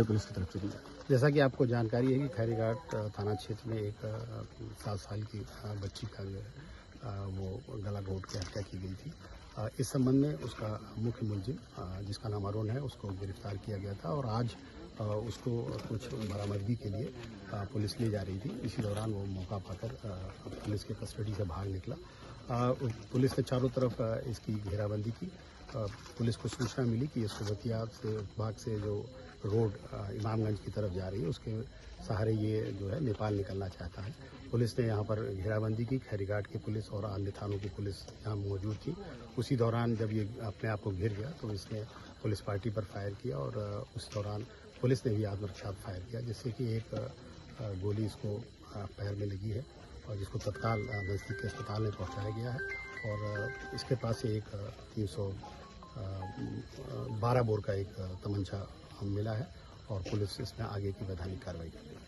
Police की तरफ से दी जाती है। जैसा कि आपको जानकारी है कि खैरीघाट थाना क्षेत्र में एक 7 साल की बच्ची का जो है वो गला घोंट के हत्या की गई थी। इस संबंध में उसका मुख्य मुलजिम जिसका नाम अरुण है उसको गिरफ्तार किया गया था और आज उसको कुछ बरामदगी के लिए पुलिस ले जा रही थी। इसी दौरान वो मौका पाकर पुलिस के कस्टडी से भाग निकला। पुलिस ने चारों तरफ इसकी घेराबंदी की। पुलिस को सूचना मिली कि ये सोबतिया से भाग से जो रोड इमामगंज की तरफ जा रही है उसके सहारे ये जो है नेपाल निकलना चाहता है। पुलिस ने यहाँ पर घेराबंदी की। खैरीघाट की पुलिस और अन्य थानों की पुलिस यहाँ मौजूद थी। उसी दौरान जब ये अपने आप को घिर गया तो इसने पुलिस पार्टी पर फायर किया और उस दौरान पुलिस ने भी आत्मरक्षा फायर किया, जिससे कि एक गोली इसको पैर में लगी है और जिसको तत्काल नज़दीक के अस्पताल में पहुँचाया गया है। और इसके पास से एक 312 बोर का एक तमंचा मिला है और पुलिस इसमें आगे की वैधानिक कार्रवाई कर रही है।